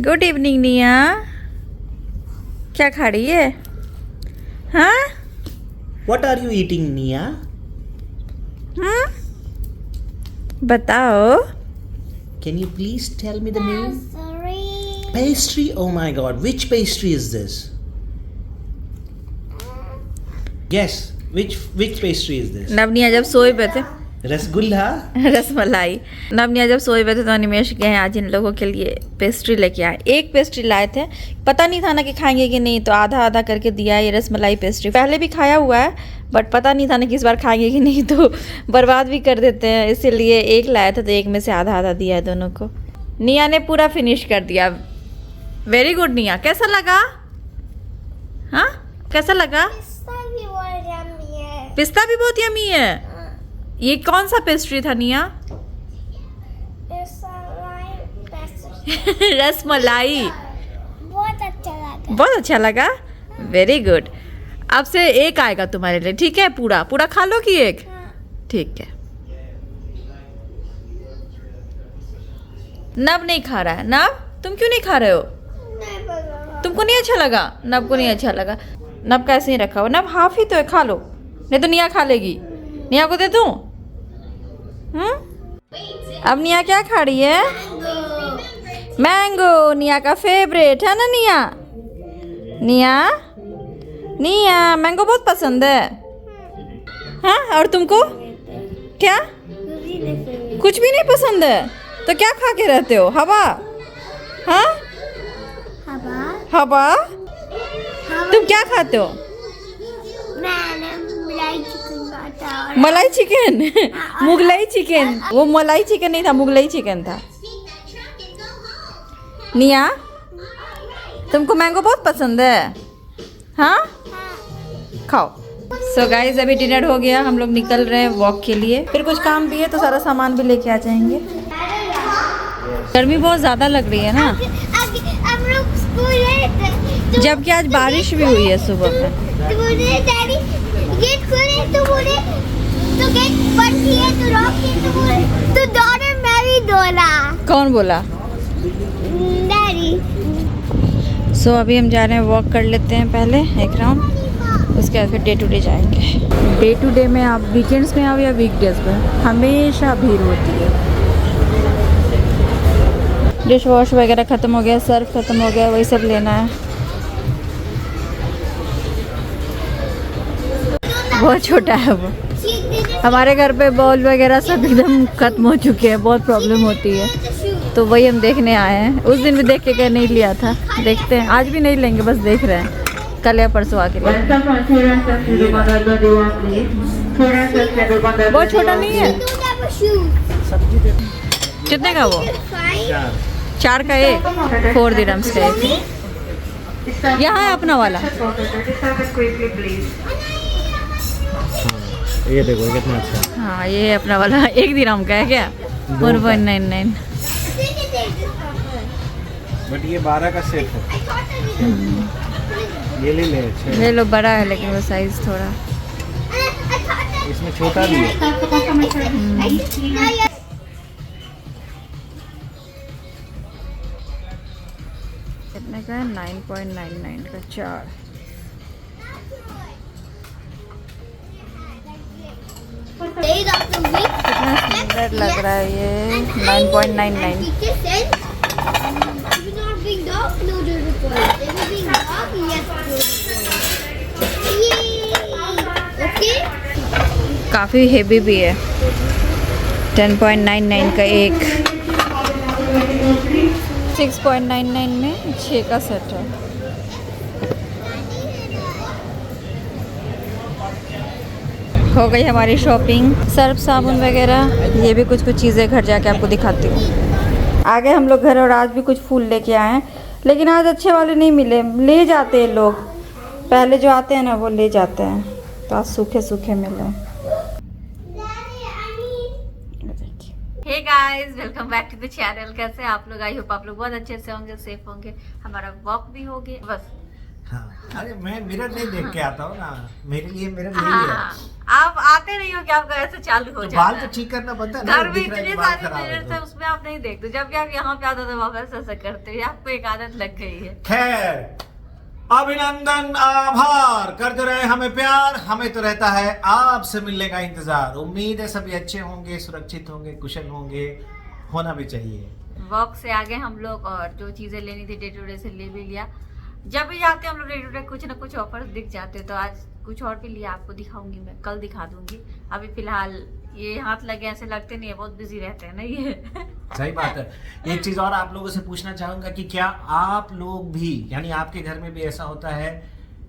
Good evening निया, क्या खा रही है? हाँ? What are you eating, Nia? बताओ। Can you please tell me the name? Sorry. Pastry? Oh my god, which pastry is this? Guess, which pastry is this? Navaniya जब सोए पे थे Rasgulla? रसमलाई। नवनिया जब सोए पे थे तो अनिमेश गए आज इन लोगों के लिए पेस्ट्री लेके आए। एक पेस्ट्री लाए थे, पता नहीं था ना कि खाएंगे कि नहीं, तो आधा आधा करके दिया। ये रसमलाई पेस्ट्री पहले भी खाया हुआ है, बट पता नहीं था ना कि इस बार खाएंगे कि नहीं, तो बर्बाद भी कर देते हैं, इसीलिए एक लाया था तो एक में से आधा आधा दिया है दोनों को। निया ने पूरा फिनिश कर दिया। वेरी गुड निया, कैसा लगा? हाँ, कैसा लगा? पिस्ता भी बहुत यमी है। ये कौन सा पेस्ट्री था निया? रसमलाई। बहुत अच्छा लगा। बहुत अच्छा लगा, वेरी गुड। अब से एक आएगा तुम्हारे लिए, ठीक है? पूरा पूरा खा लो कि एक? ठीक है। नब नहीं खा रहा है। नब, तुम क्यों नहीं खा रहे हो? तुमको नहीं अच्छा लगा? नब को नहीं अच्छा लगा। नब का ऐसे ही रखा हो। नब हाफ ही तो है, खा लो, नहीं तो निया खा लेगी। निया को दे दूं? अब निया क्या खा रही है? मैंगो, निया का फेवरेट है ना निया? निया, निया मैंगो बहुत पसंद है। हाँ, और तुमको क्या? कुछ भी नहीं पसंद है तो क्या खा के रहते हो? हवा? हाँ, हवा। तुम क्या खाते हो? मलाई चिकन। मुगलाई चिकन। वो मलाई चिकन नहीं था, मुगलाई चिकन था। निया, तुमको मैंगो बहुत पसंद है? हाँ, खाओ। सो गाइस, अभी डिनर हो गया, हम लोग निकल रहे हैं वॉक के लिए। फिर कुछ काम भी है तो सारा सामान भी लेके आ जाएंगे। गर्मी बहुत ज़्यादा लग रही है ना, जबकि आज बारिश भी हुई है सुबह में। गेट खोले तो बोले, तो गेट बंद किए तो लॉक किए तो बोले, तो दौड़े मैं भी दौड़ा। कौन बोला? डैडी। सो अभी हम जा रहे हैं, वॉक कर लेते हैं पहले एक राउंड, उसके बाद फिर डे टू डे जाएंगे। डे टू डे में आप वीकेंड्स में आओ या वीकडेज में, हमेशा भीड़ होती है। डिश वॉश वगैरह ख़त्म हो गया, सर्फ ख़त्म हो गया, वही सब लेना है। बहुत छोटा है वो। हमारे घर पे बॉल वगैरह सब एकदम खत्म हो चुके हैं, बहुत प्रॉब्लम होती है, तो वही हम देखने आए हैं। उस दिन भी देख के क्या नहीं लिया था, देखते हैं आज भी नहीं लेंगे, बस देख रहे हैं, कल या परसों आके लेंगे। बहुत छोटा नहीं है। कितने का वो? 4 का एक, 4 दिरहम्स का एक। यहाँ है अपना वाला। ये देखो कितना अच्छा। हाँ, ये है अपना वाला, 1 दिरहम का है क्या? 4.99। बट ये 12 का सेट है। ये ले ले, अच्छा ले लो, बड़ा है लेकिन वो साइज थोड़ा। इसमें छोटा भी है। कितने का है? 9.99 का 4। कितना सुंदर लग रहा है ये। 9.99। काफ़ी हेवी भी है। 10.99 का एक। 6.99 में 6 का सेट है। हो गई हमारी शॉपिंग, सर्फ साबुन वगैरह। ये भी कुछ कुछ चीज़ें घर जाके आपको दिखाती हूँ। आ गए हम लोग घर, और आज भी कुछ फूल लेके आए हैं, लेकिन आज अच्छे वाले नहीं मिले। ले जाते हैं लोग, पहले जो आते हैं ना वो ले जाते हैं, तो आज सूखे सूखे मिले। Hey guys, welcome back to the channel. कैसे आप लोग? आई होप आप लोग बहुत अच्छे से होंगे, सेफ होंगे। हमारा वॉक भी हो गया, बस हाँ, अरे मैं मिरर नहीं देख के आता हूँ ना, मेरे लिए मिरर यही है। आप आते नहीं हो कि आपका ऐसे चालू हो तो जाता बाल है। तो ठीक करना बनता है ना, घर में दिख रहा है इतने कि बाल सारे खराब है मिरर्स तो। है, उसमें आप नहीं देखते, जब भी आप यहाँ पे आते हो वापस ऐसा करते हैं, आपको एक आदत लग गई है। खैर, अभिनंदन, आभार, करते रहे हमें प्यार, हमें तो रहता है आपसे मिलने का इंतजार। उम्मीद है सभी अच्छे होंगे, सुरक्षित होंगे, कुशल होंगे, होना भी चाहिए। वॉक से आगे हम लोग और जो चीजें लेनी थी डे टू डे से ले भी लिया। जब भी जाते हैं हम लोग डे टू डे कुछ ना कुछ ऑफर्स दिख जाते हैं, तो आज कुछ और भी लिया, आपको दिखाऊंगी मैं, कल दिखा दूंगी। अभी फिलहाल ये हाथ लगे ऐसे लगते नहीं है, बहुत बिजी रहते हैं ना ये। सही बात है। एक चीज और आप लोगों से पूछना चाहूंगा कि क्या आप लोग भी, यानी आपके घर में भी ऐसा होता है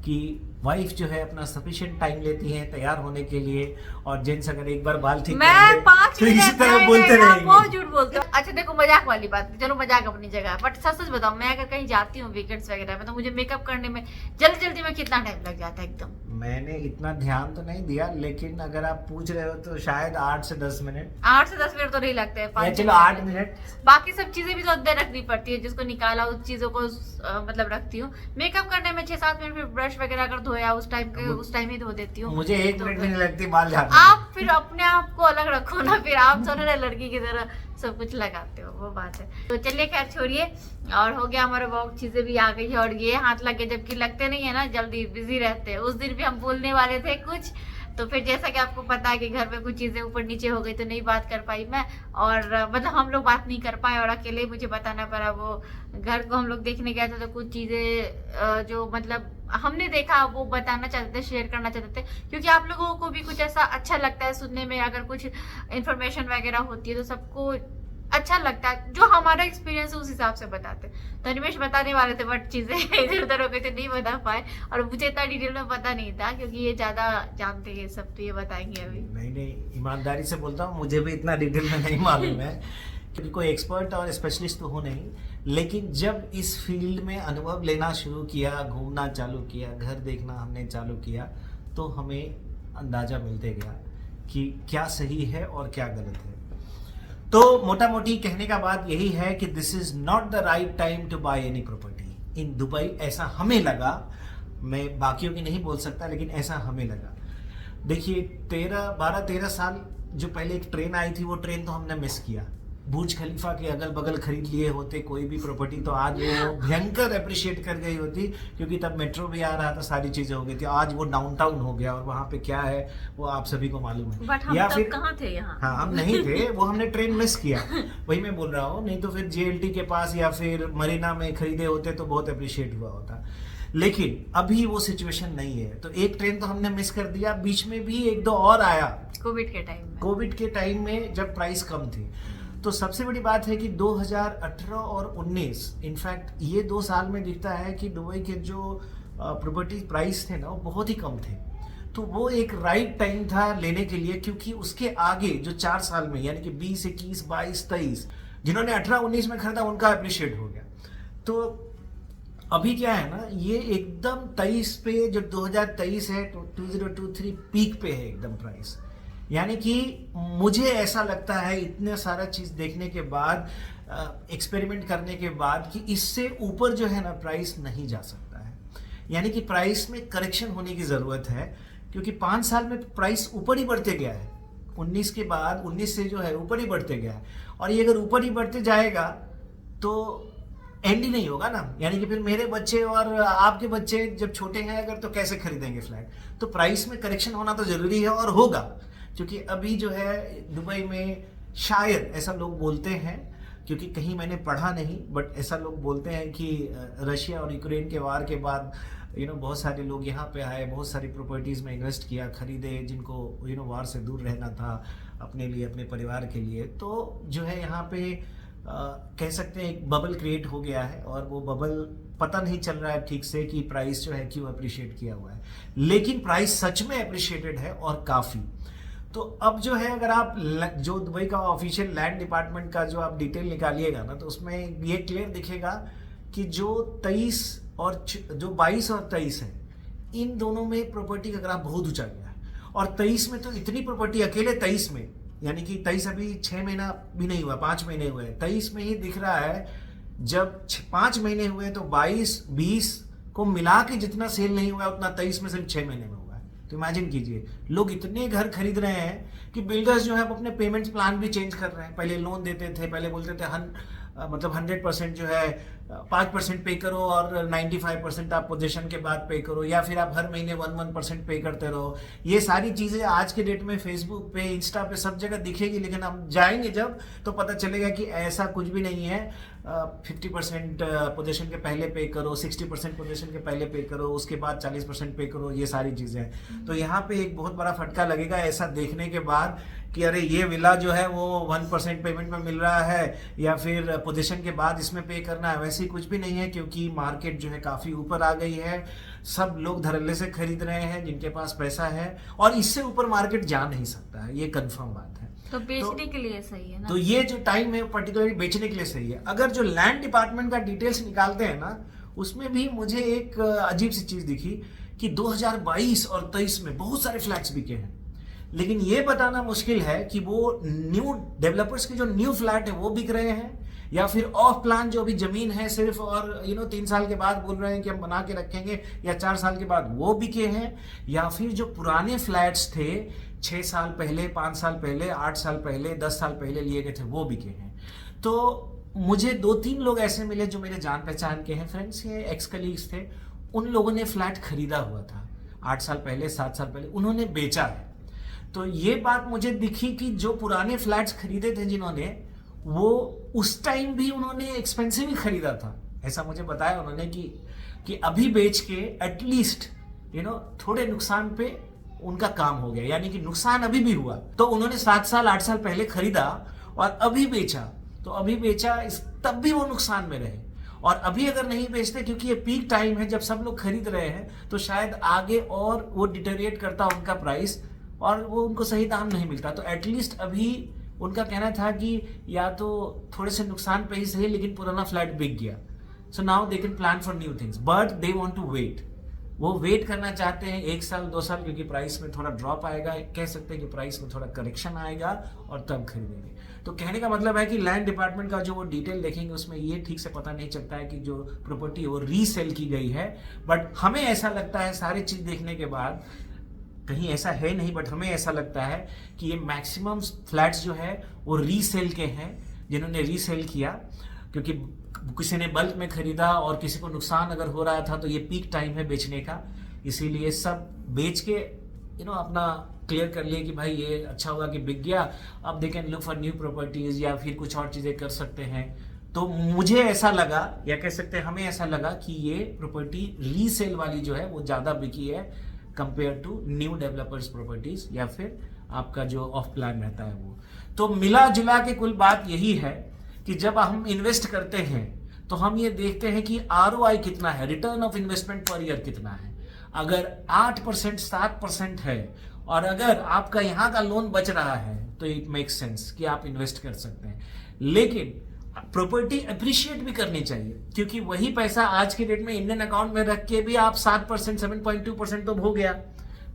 कि वाइफ जो है अपना सफिशिएंट टाइम लेती है तैयार होने के लिए, और जेंट्स अगर एक बार बाल ठीक मैं करेंगे 5 तो इसी मिनट तरह में बोलते आप रहेंगे। बहुत झूठ बोलते हो। अच्छा देखो, मजाक वाली बात, चलो मजाक अपनी जगह, बट सच सच बताओ, मैं अगर कहीं जाती हूँ वीकेंड्स वगैरह में, तो मुझे मेकअप करने में जल्दी जल्दी में कितना टाइम लग जाता है एकदम। मैंने इतना ध्यान तो नहीं दिया, लेकिन अगर आप पूछ रहे हो तो शायद 8 से 10 मिनट। 8 से 10 मिनट तो नहीं लगते हैं, 5 चलो 8 मिनट। बाकी सब चीजें भी तो अंदर रखनी पड़ती है, जिसको निकाला उस चीजों को मतलब रखती हूँ। मेकअप करने में 6-7 मिनट, फिर ब्रश वगैरह अगर धोया उस टाइम ही धो देती हूँ। मुझे 1 तो मिनट भी नहीं लगती बाल झाड़ने में। आप फिर अपने आप को अलग रखो ना, फिर आप सोने ना लड़की की तरह सब कुछ लगाते हो, वो बात है। तो चलिए खैर छोड़िए, और हो गया हमारा वॉक, चीजें भी आ गई है, और ये हाथ लगे जबकि लगते नहीं है ना, जल्दी बिजी रहते हैं। उस दिन भी हम बोलने वाले थे कुछ, तो फिर जैसा कि आपको पता है कि घर में कुछ चीजें ऊपर नीचे हो गई, तो नहीं बात कर पाई मैं, और मतलब हम लोग बात नहीं कर पाए, और अकेले मुझे बताना पड़ा। वो घर को हम लोग देखने गए थे, तो कुछ चीजें जो मतलब हमने देखा वो बताना चाहते थे, शेयर करना चाहते थे, क्योंकि आप लोगों को भी कुछ ऐसा अच्छा लगता है सुनने में, अगर कुछ इन्फॉर्मेशन वगैरह होती है तो सबको अच्छा लगता है, जो हमारा एक्सपीरियंस है उस हिसाब से बताते। तो निमेश बताने वाले थे, बट चीजें इधर उधर हो गई तो नहीं बता पाए, और मुझे इतना डिटेल में पता नहीं था, क्योंकि ये ज्यादा जानते हैं सब, तो ये बताएंगे अभी। नहीं, ईमानदारी से बोलता हूँ, मुझे भी इतना डिटेल में नहीं मालूम है, क्योंकि कोई एक्सपर्ट और स्पेशलिस्ट तो हो नहीं, लेकिन जब इस फील्ड में अनुभव लेना शुरू किया, घूमना चालू किया, घर देखना हमने चालू किया, तो हमें अंदाजा मिलते गया कि क्या सही है और क्या गलत है। तो मोटा मोटी कहने का बात यही है कि this is not the right time to buy any property in Dubai, ऐसा हमें लगा। मैं बाकियों की नहीं बोल सकता, लेकिन ऐसा हमें लगा। देखिए 12-13 साल जो पहले एक ट्रेन आई थी, वो ट्रेन तो हमने मिस किया। बुर्ज खलीफा के अगल बगल खरीद लिए होते कोई भी प्रॉपर्टी, तो आज वो भयंकर अप्रिशिएट कर गई होती, क्योंकि तब मेट्रो भी आ रहा था, सारी चीजें हो गई थी। आज वो डाउनटाउन हो गया, और वहाँ पे क्या है वो आप सभी को मालूम है। बट हम या तब फिर कहाँ थे यहाँ? हाँ, हम नहीं थे, वो हमने ट्रेन मिस किया, वही मैं बोल रहा हूँ। नहीं तो फिर JLT के पास या फिर मरीना में खरीदे होते तो बहुत अप्रिशिएट हुआ होता, लेकिन अभी वो सिचुएशन नहीं है। तो एक ट्रेन तो हमने मिस कर दिया, बीच में भी 1-2 और आया कोविड के टाइम में जब प्राइस कम थी। तो सबसे बड़ी बात है कि 2018 और 19 इनफैक्ट ये 2 साल में दिखता है कि दुबई के जो प्रॉपर्टी प्राइस थे ना, वो बहुत ही कम थे। तो वो एक राइट टाइम था लेने के लिए, क्योंकि उसके आगे जो 4 साल में, यानी कि 20, 21, 22, 23, जिन्होंने 18-19 में खरीदा उनका अप्रिशिएट हो गया। तो अभी क्या है ना, ये एकदम 23 पे, जो 2023 है, 2023 पीक पे है एकदम प्राइस। यानी कि मुझे ऐसा लगता है इतने सारा चीज देखने के बाद, एक्सपेरिमेंट करने के बाद, कि इससे ऊपर जो है ना प्राइस नहीं जा सकता है। यानी कि प्राइस में करेक्शन होने की जरूरत है, क्योंकि 5 साल में प्राइस ऊपर ही बढ़ते गया है। 19 के बाद 19 से जो है ऊपर ही बढ़ते गया है, और ये अगर ऊपर ही बढ़ते जाएगा तो एंड ही नहीं होगा ना। यानी कि फिर मेरे बच्चे और आपके बच्चे जब छोटे हैं अगर, तो कैसे खरीदेंगे फ्लैट। तो प्राइस में करेक्शन होना तो जरूरी है, और होगा, क्योंकि अभी जो है दुबई में शायद ऐसा लोग बोलते हैं, क्योंकि कहीं मैंने पढ़ा नहीं, बट ऐसा लोग बोलते हैं कि रशिया और यूक्रेन के वार के बाद बहुत सारे लोग यहाँ पे आए, बहुत सारी प्रॉपर्टीज में इन्वेस्ट किया, खरीदे, जिनको वार से दूर रहना था अपने लिए, अपने परिवार के लिए। तो जो है यहाँ पे कह सकते हैं एक बबल क्रिएट हो गया है, और वो बबल पता नहीं चल रहा है ठीक से कि प्राइस जो है क्यों अप्रिशिएट किया हुआ है, लेकिन प्राइस सच में अप्रिशिएटेड है, और काफी। तो अब जो है, अगर आप जो दुबई का ऑफिशियल लैंड डिपार्टमेंट का जो आप डिटेल निकालिएगा ना, तो उसमें ये क्लियर दिखेगा कि जो 22 और 23 है, इन दोनों में प्रॉपर्टी का ग्राफ बहुत ऊंचा गया है। और 23 में तो इतनी प्रॉपर्टी अकेले 23 में, यानी कि 23 अभी 6 महीना भी नहीं हुआ, 5 महीने हुए, 23 में ही दिख रहा है। जब 5 महीने हुए तो 22, 20 को मिला के जितना सेल नहीं हुआ उतना 23 में सिर्फ 6 महीने में हुआ है। तो इमेजिन कीजिए, लोग इतने घर खरीद रहे हैं कि बिल्डर्स जो है अपने पेमेंट्स प्लान भी चेंज कर रहे हैं। पहले लोन देते थे, पहले बोलते थे मतलब 100% जो है 5% पे करो और 95% आप पोजीशन के बाद पे करो, या फिर आप हर महीने 1% पे करते रहो। ये सारी चीज़ें आज के डेट में फेसबुक पे, इंस्टा पे सब जगह दिखेगी, लेकिन हम जाएंगे जब तो पता चलेगा कि ऐसा कुछ भी नहीं है। 50% पोजीशन के पहले पे करो, 60% पोजीशन के पहले पे करो, उसके बाद 40% पे करो, ये सारी चीज़ें। तो यहाँ पे एक बहुत बड़ा फटका लगेगा ऐसा देखने के बाद कि अरे ये विला जो है वो 1% पेमेंट में मिल रहा है या फिर पोजीशन के बाद इसमें पे करना है। वैसे कुछ भी नहीं है, क्योंकि मार्केट जो है काफ़ी ऊपर आ गई है। सब लोग धड़ल्ले से खरीद रहे हैं जिनके पास पैसा है, और इससे ऊपर मार्केट जा नहीं सकता है, ये कंफर्म बात है। तो बेचने के लिए सही है ना। तो ये जो टाइम है पर्टिकुलरली बेचने के लिए सही है। अगर जो लैंड डिपार्टमेंट का डिटेल्स निकालते हैं ना, उसमें भी मुझे एक अजीब सी चीज दिखी कि 2022 और 23 में बहुत सारे फ्लैट्स बिके हैं, लेकिन ये बताना मुश्किल है कि वो न्यू डेवलपर्स के जो न्यू फ्लैट है वो बिक रहे हैं, या फिर ऑफ प्लान जो अभी जमीन है सिर्फ, और 3 साल के बाद बोल रहे हैं कि हम बना के रखेंगे, या 4 साल के बाद वो बिके हैं, या फिर जो पुराने फ्लैट्स थे 6 साल पहले, 5 साल पहले, 8 साल पहले, 10 साल पहले लिए गए थे, वो बिके हैं। तो मुझे 2-3 लोग ऐसे मिले जो मेरे जान पहचान के हैं, फ्रेंड्स के, एक्स कलीग्स थे। उन लोगों ने फ्लैट खरीदा हुआ था 8 साल पहले, 7 साल पहले, उन्होंने बेचा है। तो ये बात मुझे दिखी कि जो पुराने फ्लैट्स खरीदे थे जिन्होंने, वो उस टाइम भी उन्होंने एक्सपेंसिव ही खरीदा था। ऐसा मुझे बताया उन्होंने कि अभी बेच के एटलीस्ट थोड़े नुकसान पे उनका काम हो गया, यानी कि नुकसान अभी भी हुआ। तो उन्होंने 7 साल 8 साल पहले खरीदा और अभी बेचा, तो अभी बेचा तब भी वो नुकसान में रहे। और अभी अगर नहीं बेचते, क्योंकि ये पीक टाइम है जब सब लोग खरीद रहे हैं, तो शायद आगे और वो डिटेरिएट करता उनका प्राइस और वो उनको सही दाम नहीं मिलता। तो एटलीस्ट अभी उनका कहना था कि या तो थोड़े से नुकसान पे ही सही, लेकिन पुराना फ्लैट बिक गया। So now they can plan for new things, but they want to wait. वो वेट करना चाहते हैं 1 साल 2 साल, क्योंकि प्राइस में थोड़ा ड्रॉप आएगा, कह सकते हैं कि प्राइस में थोड़ा करेक्शन आएगा और तब खरीदेंगे। तो कहने का मतलब है कि लैंड डिपार्टमेंट का जो वो डिटेल देखेंगे उसमें ये ठीक से पता नहीं चलता है कि जो प्रॉपर्टी वो रीसेल की गई है। बट हमें ऐसा लगता है सारी चीज देखने के बाद, कहीं ऐसा है नहीं, बट हमें ऐसा लगता है कि ये मैक्सिमम फ्लैट्स जो है वो रीसेल के हैं, जिन्होंने रीसेल किया, क्योंकि किसी ने बल्क में खरीदा और किसी को नुकसान अगर हो रहा था, तो ये पीक टाइम है बेचने का, इसीलिए सब बेच के अपना क्लियर कर लिए कि भाई ये अच्छा हुआ कि बिक गया, अब they can look for new properties या फिर कुछ और चीजें कर सकते हैं। तो मुझे ऐसा लगा, या कह सकते हैं हमें ऐसा लगा कि ये प्रॉपर्टी रीसेल वाली जो है वो ज्यादा बिकी है compare to new developers properties, या फिर आपका जो ऑफ प्लान रहता है वो। तो मिला जुला के कुल बात यही है कि जब हम इन्वेस्ट करते हैं तो हम ये देखते हैं कि ROI कितना है, return of investment per year कितना है। अगर 8% 7% है और अगर आपका यहाँ का लोन बच रहा है, तो इट मेक्स सेंस कि आप इन्वेस्ट कर सकते हैं। लेकिन प्रॉपर्टी अप्रिशिएट भी करनी चाहिए, क्योंकि वही पैसा आज के डेट में इंडियन अकाउंट में रख के भी आप 7% 7.2% तो हो गया,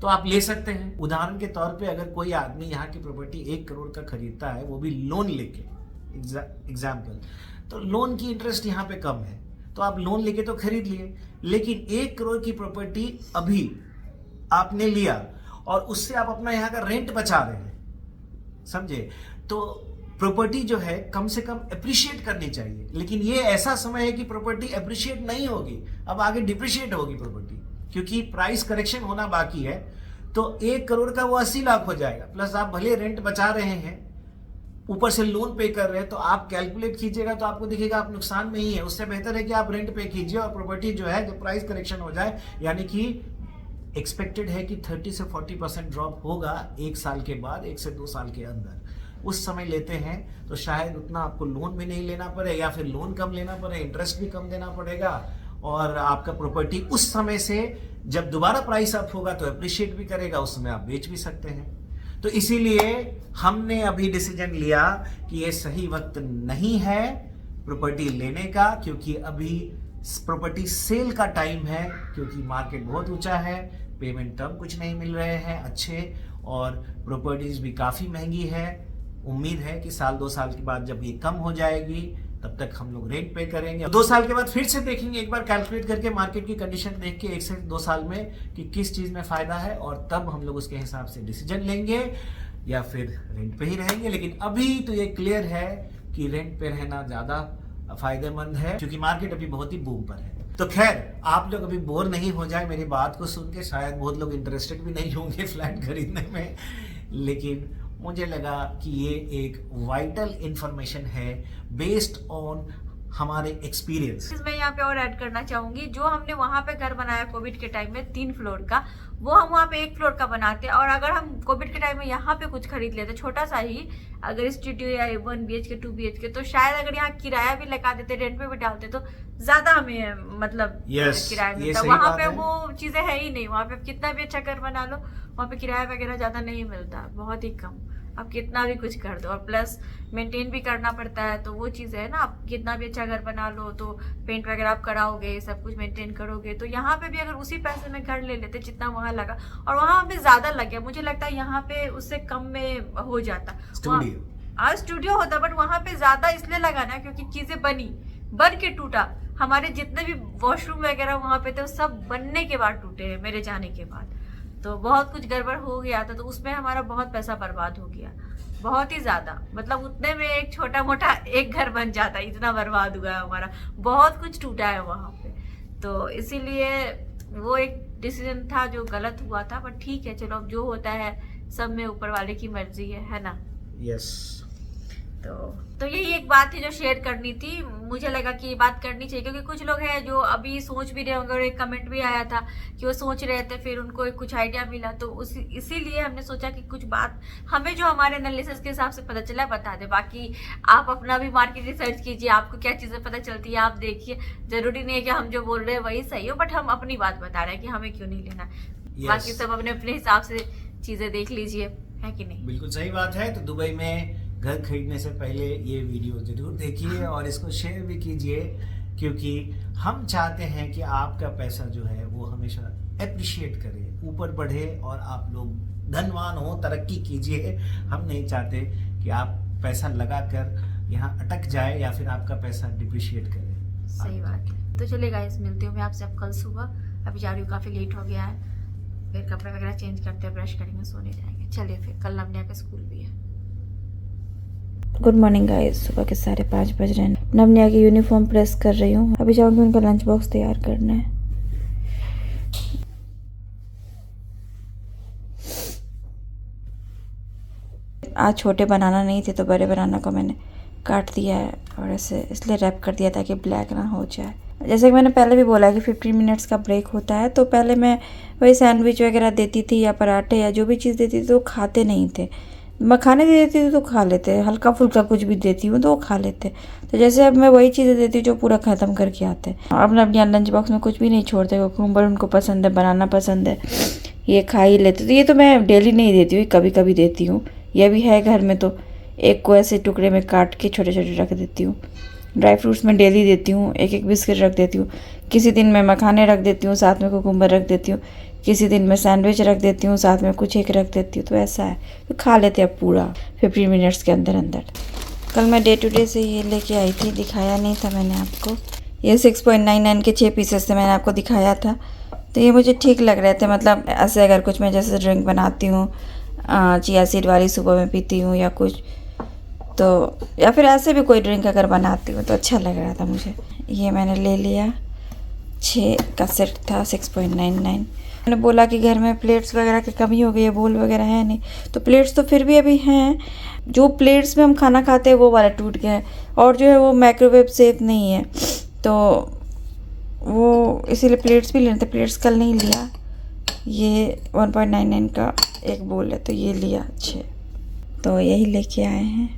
तो आप ले सकते हैं। उदाहरण के तौर पे अगर कोई आदमी यहाँ की प्रॉपर्टी 1 करोड़ का खरीदता है, वो भी लोन लेके, एग्जाम्पल, तो लोन की इंटरेस्ट यहाँ पे कम है, तो आप लोन लेके तो खरीद लिए, लेकिन 1 करोड़ की प्रॉपर्टी अभी आपने लिया और उससे आप अपना यहाँ का रेंट बचा रहे हैं, समझे? तो प्रॉपर्टी जो है कम से कम अप्रिशिएट करनी चाहिए। लेकिन ये ऐसा समय है कि प्रॉपर्टी अप्रिशिएट नहीं होगी, अब आगे डिप्रिशिएट होगी प्रॉपर्टी, क्योंकि प्राइस करेक्शन होना बाकी है। तो 1 करोड़ का वो 80 लाख हो जाएगा, प्लस आप भले रेंट बचा रहे हैं, ऊपर से लोन पे कर रहे हैं, तो आप कैलकुलेट कीजिएगा तो आपको दिखेगा आप नुकसान में ही है। उससे बेहतर है कि आप रेंट पे कीजिए और प्रॉपर्टी जो है जब प्राइस करेक्शन हो जाए, यानी कि एक्सपेक्टेड है कि 30 से 40% ड्रॉप होगा 1 साल के बाद, 1 से 2 साल के अंदर, उस समय लेते हैं तो शायद उतना आपको लोन भी नहीं लेना पड़े, या फिर लोन कम लेना पड़े, इंटरेस्ट भी कम देना पड़ेगा, और आपका प्रॉपर्टी उस समय से जब दोबारा प्राइस अप होगा तो अप्रिशिएट भी करेगा, उस समय आप बेच भी सकते हैं। तो इसीलिए हमने अभी डिसीजन लिया कि ये सही वक्त नहीं है प्रॉपर्टी लेने का, क्योंकि अभी प्रॉपर्टी सेल का टाइम है, क्योंकि मार्केट बहुत ऊंचा है, पेमेंट टर्म कुछ नहीं मिल रहे हैं अच्छे, और प्रॉपर्टीज भी काफ़ी महंगी है। उम्मीद है कि 1-2 साल के बाद जब ये कम हो जाएगी तब तक हम लोग रेंट पे करेंगे। 2 साल के बाद फिर से देखेंगे, एक बार कैलकुलेट करके मार्केट की कंडीशन देख के 1 से 2 साल में कि किस चीज़ में फ़ायदा है, और तब हम लोग उसके हिसाब से डिसीजन लेंगे या फिर रेंट पे ही रहेंगे। लेकिन अभी तो ये क्लियर है कि रेंट पे रहना ज़्यादा फायदेमंद है, क्योंकि मार्केट अभी बहुत ही बूम पर है। तो खैर, आप लोग अभी बोर नहीं हो जाए मेरी बात को सुन के, शायद बहुत लोग इंटरेस्टेड भी नहीं होंगे फ्लैट खरीदने में, लेकिन मुझे लगा कि ये एक वाइटल इंफॉर्मेशन है बेस्ड ऑन हमारे एक्सपीरियंस। मैं यहाँ पे और ऐड करना चाहूंगी, जो हमने वहाँ पे घर बनाया कोविड के टाइम में 3 फ्लोर का, वो हम वहाँ पे 1 फ्लोर का बनाते, और अगर हम कोविड के टाइम में यहाँ पे कुछ खरीद लेते छोटा सा ही, अगर स्टूडियो या 1 BHK 2 BHK, तो शायद अगर यहाँ किराया भी लगा देते, रेंट पे भी डालते, तो ज्यादा हमें मतलब किराया मिलता। वहाँ पे वो चीजें है ही नहीं। वहाँ पे कितना भी अच्छा घर बना लो, वहाँ पे किराया वगैरह ज्यादा नहीं मिलता, बहुत ही कम। आप कितना भी कुछ कर दो, और प्लस मेंटेन भी करना पड़ता है, तो वो चीज़ है ना। आप कितना भी अच्छा घर बना लो, तो पेंट वगैरह आप कराओगे, सब कुछ मेंटेन करोगे। तो यहाँ पे भी अगर उसी पैसे में घर ले लेते जितना वहाँ लगा, और वहाँ हमें ज़्यादा लग गया, मुझे लगता है यहाँ पे उससे कम में हो जाता। स्टूडियो होता, बट वहाँ पे ज़्यादा इसलिए लगा ना क्योंकि चीज़ें बन के टूटा। हमारे जितने भी वॉशरूम वगैरह वहाँ पे थे, वो सब बनने के बाद टूटे हैं, मेरे जाने के बाद। तो बहुत कुछ गड़बड़ हो गया था, तो उसमें हमारा बहुत पैसा बर्बाद हो गया, बहुत ही ज्यादा। मतलब उतने में एक छोटा मोटा एक घर बन जाता, इतना बर्बाद हुआ है हमारा, बहुत कुछ टूटा है वहाँ पे। तो इसीलिए वो एक डिसीजन था जो गलत हुआ था, बट ठीक है, चलो अब जो होता है सब में ऊपर वाले की मर्जी है ना। यस। तो यही एक बात थी जो शेयर करनी थी। मुझे लगा कि ये बात करनी चाहिए, क्योंकि कुछ लोग हैं जो अभी सोच भी रहे होंगे, और एक कमेंट भी आया था कि वो सोच रहे थे, फिर उनको कुछ आइडिया मिला, तो इसीलिए हमने सोचा कि कुछ बात हमें जो हमारे एनालिसिस के हिसाब से पता चला बता दे। बाकी आप अपना भी मार्केट रिसर्च कीजिए, आपको क्या चीज़ें पता चलती है आप देखिए। जरूरी नहीं है कि हम जो बोल रहे हैं वही सही हो, बट हम अपनी बात बता रहे हैं कि हमें क्यों नहीं लेना। बाकी सब अपने अपने हिसाब से चीज़ें देख लीजिए, है कि नहीं। बिल्कुल सही बात है। तो दुबई में घर खरीदने से पहले ये वीडियो जरूर देखिए और इसको शेयर भी कीजिए, क्योंकि हम चाहते हैं कि आपका पैसा जो है वो हमेशा एप्रिशिएट करे, ऊपर बढ़े, और आप लोग धनवान हो, तरक्की कीजिए। हम नहीं चाहते कि आप पैसा लगाकर यहाँ अटक जाए या फिर आपका पैसा डिप्रिशिएट करे। सही बात है। तो चलिए गाइस, मिलती हूँ मैं आपसे अब कल सुबह। अभी जा रही हूँ, काफ़ी लेट हो गया है, फिर कपड़े वगैरह चेंज करते हैं, ब्रश करेंगे, सोने जाएंगे। चलिए फिर, कल नवनिया का स्कूल भी है। गुड मॉर्निंग गाइस, सुबह के 5:30 बज रहे हैं। नवनिया की यूनिफॉर्म प्रेस कर रही हूँ, अभी जाऊंगी उनका लंच बॉक्स तैयार करना है। आज छोटे बनाना नहीं थे, तो बड़े बनाना को मैंने काट दिया है, और ऐसे इसलिए रैप कर दिया ताकि ब्लैक ना हो जाए। जैसे कि मैंने पहले भी बोला कि 15 मिनट्स का ब्रेक होता है, तो पहले मैं वही सैंडविच वगैरह देती थी या पराठे या जो भी चीज़ देती थी तो खाते नहीं थे। मखाने दे देती थी तो खा लेते, हल्का फुल्का कुछ भी देती हूँ तो वो खा लेते। तो जैसे अब मैं वही चीज़ें देती हूँ जो पूरा ख़त्म करके आते हैं। अब अपने लंच बॉक्स में कुछ भी नहीं छोड़ते, कुकुम्बर उनको पसंद है, बनाना पसंद है, ये खा ही लेते। तो ये तो मैं डेली नहीं देती हूँ, कभी कभी देती हूँ। ये भी है घर में, तो एक को ऐसे टुकड़े में काट के छोटे छोटे रख देती हूँ। ड्राई फ्रूट्स में डेली देती हूँ, एक बिस्किट रख देती हूँ। किसी दिन मैं मखाने रख देती हूँ, साथ में कुकुम्बर रख देती हूँ। किसी दिन मैं सैंडविच रख देती हूँ, साथ में कुछ एक रख देती हूँ। तो ऐसा है, तो खा लेते हैं पूरा 15 मिनट्स के अंदर अंदर। कल मैं डे टू डे से ये लेके आई थी, दिखाया नहीं था मैंने आपको। ये 6.99 के 6 पीसेस थे, मैंने आपको दिखाया था। तो ये मुझे ठीक लग रहे थे। मतलब ऐसे अगर कुछ मैं जैसे ड्रिंक बनाती हूँ, चिया सीड वाली सुबह में पीती हूँ या कुछ, तो या फिर ऐसे भी कोई ड्रिंक अगर बनाती हूँ तो अच्छा लग रहा था मुझे। ये मैंने ले लिया, 6 का सेट था, 6.99। मैंने बोला कि घर में प्लेट्स वगैरह की कमी हो गई है, बोल वगैरह है नहीं, तो प्लेट्स तो फिर भी अभी हैं। जो प्लेट्स में हम खाना खाते हैं वो वाला टूट गया है, और जो है वो माइक्रोवेव सेफ नहीं है, तो वो इसीलिए प्लेट्स भी लेने थे। प्लेट्स कल नहीं लिया। ये 1.99 का एक बोल है, तो ये लिया 6। तो यही लेके आए हैं।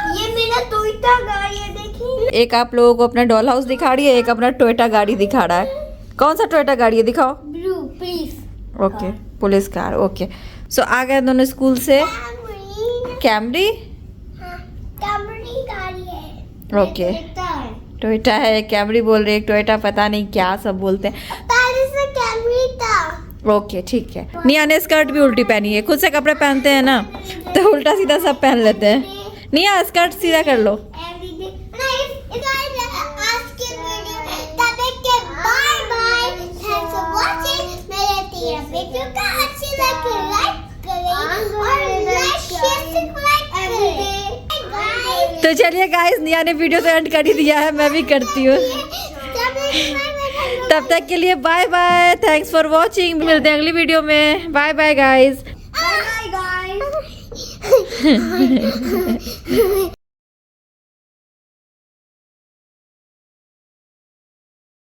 ये मेरा टोयोटा गाड़ी है, देखिए। एक आप लोगों को अपना डॉल हाउस दिखा रही है, एक अपना टोयोटा गाड़ी दिखा रहा है। कौन सा टोयोटा गाड़ी है, दिखाओ। Blue please. Okay, police car. Okay, so आ गए दोनों स्कूल से। कैमरी, कैमरी गाड़ी है। ओके, टोयोटा है, कैमरी बोल रही है, टोयोटा पता नहीं क्या सब बोलते हैं। पहले से कैमरी था। ओके ठीक है। निया ने स्कर्ट भी उल्टी पहनी है, खुद से कपड़े पहनते हैं ना तो उल्टा सीधा सब पहन लेते हैं। निया स्कर्ट सीधा कर लो। Everything. Nice. It's all asking video. तब तक के bye bye. Thanks for watching. मेरे तेरा वीडियो का अच्छी लगे लाइक करें और लाइक शेयर सब्सक्राइब करें। Guys. तो चलिए गाइस, निया ने वीडियो तो एंड कर ही दिया है, मैं भी करती हूँ। तब तक के लिए bye bye, thanks for watching. मिलते हैं अगली वीडियो में। Bye bye guys. Bye guys.